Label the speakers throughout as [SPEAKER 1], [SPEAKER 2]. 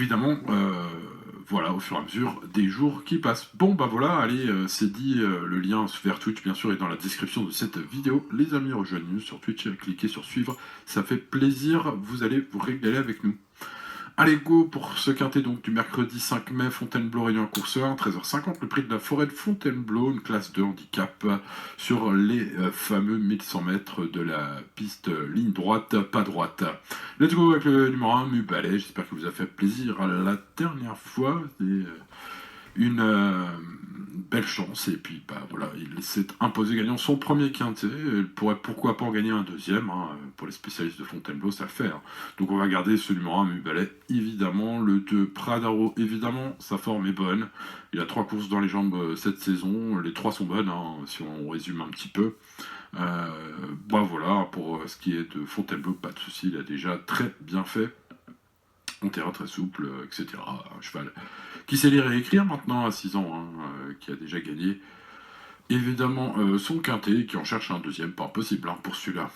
[SPEAKER 1] Évidemment, voilà, au fur et à mesure des jours qui passent. Bon, bah voilà, allez, c'est dit, le lien vers Twitch, bien sûr, est dans la description de cette vidéo. Les amis, rejoignez-nous sur Twitch, cliquez sur suivre, ça fait plaisir, vous allez vous régaler avec nous. Allez, go pour ce quintet donc du mercredi 5 mai, Fontainebleau Réunion Courseur, 13h50, le prix de la forêt de Fontainebleau, une classe de handicap sur les fameux 1100 mètres de la piste ligne droite, pas droite. Let's go avec le numéro 1, Mubalet, j'espère que vous a fait plaisir la dernière fois. Une belle chance, et puis bah voilà, il s'est imposé gagnant son premier quintet, il pourrait pourquoi pas en gagner un deuxième, hein, pour les spécialistes de Fontainebleau ça le fait, hein. Donc on va garder ce numéro 1 Mubalet, évidemment, le 2 Pradaro, évidemment, sa forme est bonne, il a 3 courses dans les jambes cette saison, les 3 sont bonnes, hein, si on résume un petit peu. Bah voilà, pour ce qui est de Fontainebleau, pas de souci, il a déjà très bien fait, en terrain très souple, etc. Un cheval qui sait lire et écrire maintenant à 6 ans, hein, qui a déjà gagné évidemment son quintet, qui en cherche un deuxième, pas impossible hein, pour celui-là.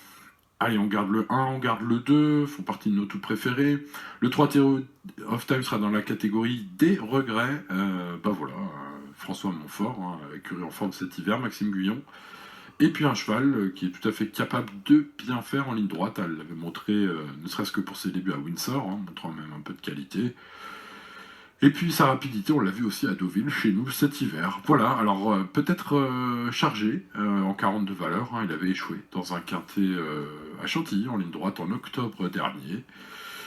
[SPEAKER 1] Allez, on garde le 1, on garde le 2, font partie de nos tout préférés. Le 3 Théo of Time sera dans la catégorie des regrets. Bah voilà, François Montfort, hein, écurie en forme cet hiver, Maxime Guyon. Et puis un cheval qui est tout à fait capable de bien faire en ligne droite. Elle l'avait montré, ne serait-ce que pour ses débuts à Windsor, hein, montrant même un peu de qualité. Et puis sa rapidité, on l'a vu aussi à Deauville, chez nous, cet hiver. Voilà, alors peut-être chargé en 42 valeurs, hein, il avait échoué dans un quintet à Chantilly, en ligne droite, en octobre dernier.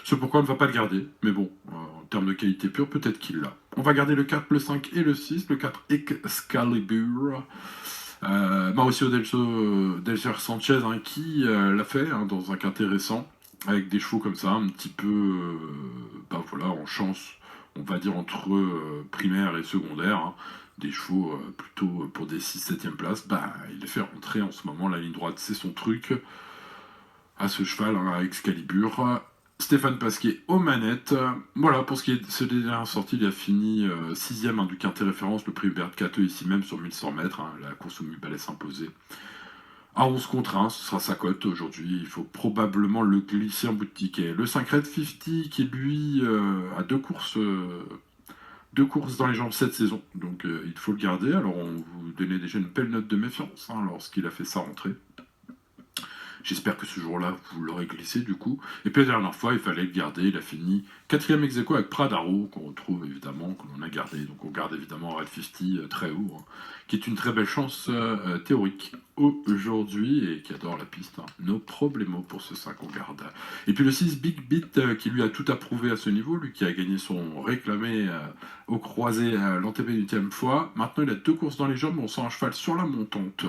[SPEAKER 1] C'est pourquoi on ne va pas le garder, mais bon, en termes de qualité pure, peut-être qu'il l'a. On va garder le 4, le 5 et le 6, le 4 Excalibur. Mauricio Delcer Sanchez, hein, qui l'a fait hein, dans un quintet récent, avec des chevaux comme ça, un petit peu, bah voilà, en chance, on va dire entre primaire et secondaire, hein, des chevaux plutôt pour des 6-7e places, bah il les fait rentrer en ce moment, la ligne droite c'est son truc, à ce cheval, hein, à Excalibur. Stéphane Pasquier aux manettes. Voilà, pour ce qui est de ce dernier sorti, il a fini 6ème hein, du quintet référence, le prix Hubert Cateux ici même sur 1100 mètres, hein, la course au Mubalet s'imposer. À 11 contre 1, ce sera sa cote aujourd'hui. Il faut probablement le glisser en bout de ticket. Le 5 Red 50 qui lui a deux courses dans les jambes cette saison. Donc il faut le garder. Alors on vous donnait déjà une belle note de méfiance hein, lorsqu'il a fait sa rentrée. J'espère que ce jour-là, vous l'aurez glissé du coup. Et puis la dernière fois, il fallait le garder. Il a fini 4ème ex aequo avec Pradaro, qu'on retrouve évidemment, que l'on a gardé. Donc on garde évidemment Red 50 très haut, hein, qui est une très belle chance théorique aujourd'hui et qui adore la piste. Hein. No problemo pour ce 5 on garde. Et puis le 6 Big Beat qui lui a tout approuvé à ce niveau, lui qui a gagné son réclamé au croisé l'antépénultième fois. Maintenant il a 2 courses dans les jambes, on sent un cheval sur la montante.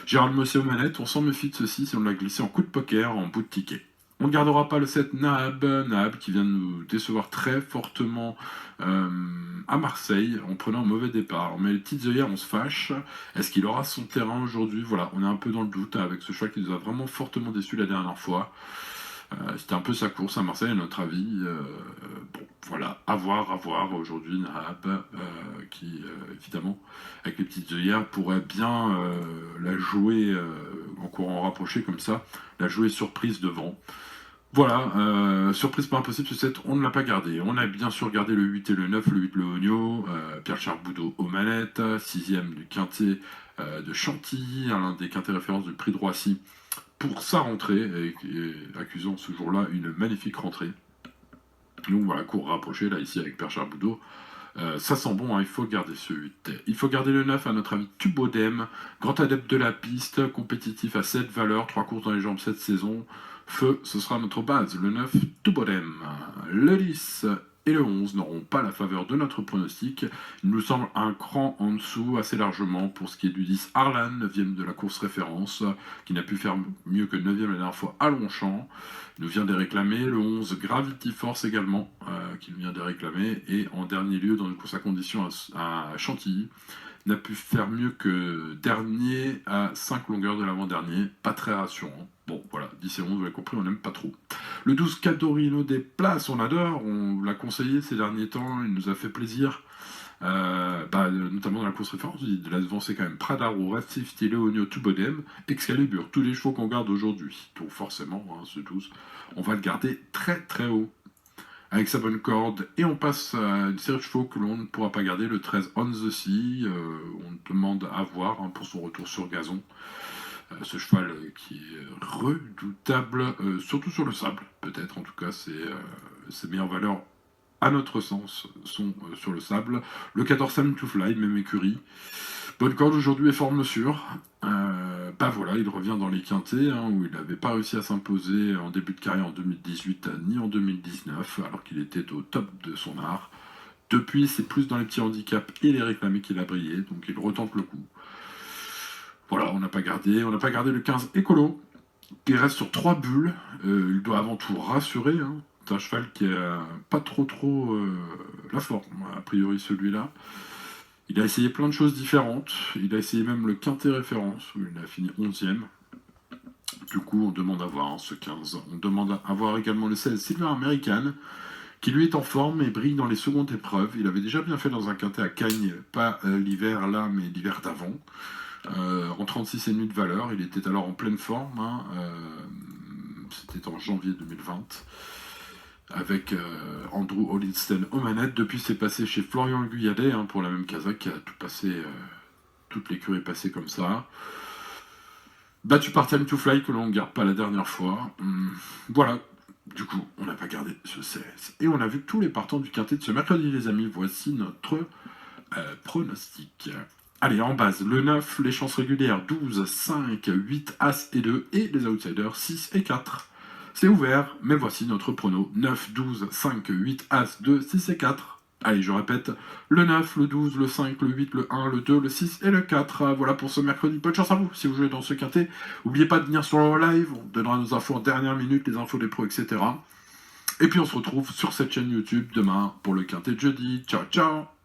[SPEAKER 1] Gérald Mossé aux manettes, on s'en méfie de ceci si on l'a glissé en coup de poker, en bout de ticket. On ne gardera pas le 7 Nahab qui vient de nous décevoir très fortement à Marseille en prenant un mauvais départ. On met les petites œillères, on se fâche. Est-ce qu'il aura son terrain aujourd'hui? Voilà, on est un peu dans le doute hein, avec ce choix qui nous a vraiment fortement déçus la dernière fois. C'était un peu sa course à Marseille, à notre avis. Bon, voilà, à voir aujourd'hui, Nahab, qui, évidemment, avec les petites œillères, pourrait bien la jouer en courant rapproché comme ça, la jouer surprise devant. Voilà, surprise pas impossible, ce 7, on ne l'a pas gardé. On a bien sûr gardé le 8 et le 9, le 8 le Ogno, Pierre-Charles Boudot aux manettes, 6ème du quintet de Chantilly, l'un des quintets références du prix de Roissy, pour sa rentrée, et accusant ce jour-là une magnifique rentrée. Donc voilà, cours rapproché, là, ici, avec Pierre-Charles Boudot. Ça sent bon, hein, il faut garder ce 8. Il faut garder le 9, à notre avis, Tubodem, grand adepte de la piste, compétitif à 7 valeurs, 3 courses dans les jambes cette saison. Feu, ce sera notre base, le 9, Tubodem. Le 10 et le 11 n'auront pas la faveur de notre pronostic. Il nous semble un cran en dessous, assez largement, pour ce qui est du 10 Arlan, 9ème de la course référence, qui n'a pu faire mieux que 9ème la dernière fois à Longchamp. Il nous vient de réclamer. Le 11 Gravity Force également, qui nous vient de réclamer. Et en dernier lieu, dans une course à condition à Chantilly, n'a pu faire mieux que dernier à 5 longueurs de l'avant-dernier. Pas très rassurant. Bon, voilà, 10 et 11, vous l'avez compris, on n'aime pas trop. Le 12 Cadorino des Places, on adore, on l'a conseillé ces derniers temps, il nous a fait plaisir. Notamment dans la course référence, il a devancé quand même Pradaro, Red Safety, Leonio, Tubodem, Excalibur, tous les chevaux qu'on garde aujourd'hui. Donc forcément, hein, ce 12, on va le garder très très haut. avec sa bonne corde, et on passe à une série de chevaux que l'on ne pourra pas garder, le 13 On the Sea, on demande à voir pour son retour sur gazon. Ce cheval qui est redoutable, surtout sur le sable, peut-être, en tout cas, ses meilleures valeurs, à notre sens, sont sur le sable. Le 14 Time to Fly, même écurie. Bonne corde aujourd'hui et forme sûre. Voilà, il revient dans les quintés, où il n'avait pas réussi à s'imposer en début de carrière en 2018 ni en 2019, alors qu'il était au top de son art. Depuis, c'est plus dans les petits handicaps et les réclamés qu'il a brillé, donc il retente le coup. Voilà, on n'a pas gardé le 15 écolo, qui reste sur 3 bulles. Il doit avant tout rassurer. C'est un cheval qui a pas trop la forme, a priori celui-là. Il a essayé plein de choses différentes. Il a essayé même le quintet référence, où il a fini 11e. Du coup, on demande à voir ce 15. On demande à voir également le 16 Silver American, qui lui est en forme et brille dans les secondes épreuves. Il avait déjà bien fait dans un quintet à Cagnes, pas l'hiver là, mais l'hiver d'avant. En 36,5 de valeur, il était alors en pleine forme. C'était en janvier 2020. Avec Andrew Hollinston aux manettes. Depuis, c'est passé chez Florian Guyadet pour la même casaque, qui a tout passé, toute l'écurie est passée comme ça. Battu par Time to Fly, que l'on ne garde pas la dernière fois. Voilà, du coup, on n'a pas gardé ce 16. Et on a vu tous les partants du quintet de ce mercredi, les amis. Voici notre pronostic. Allez, en base, le 9, les chances régulières, 12, 5, 8, As et 2, et les outsiders, 6 et 4. C'est ouvert, mais voici notre prono. 9, 12, 5, 8, As, 2, 6 et 4. Allez, je répète, le 9, le 12, le 5, le 8, le 1, le 2, le 6 et le 4. Voilà pour ce mercredi. Bonne chance à vous si vous jouez dans ce quintet. N'oubliez pas de venir sur le live, on donnera nos infos en dernière minute, les infos des pros, etc. Et puis on se retrouve sur cette chaîne YouTube demain pour le quintet de jeudi. Ciao, ciao!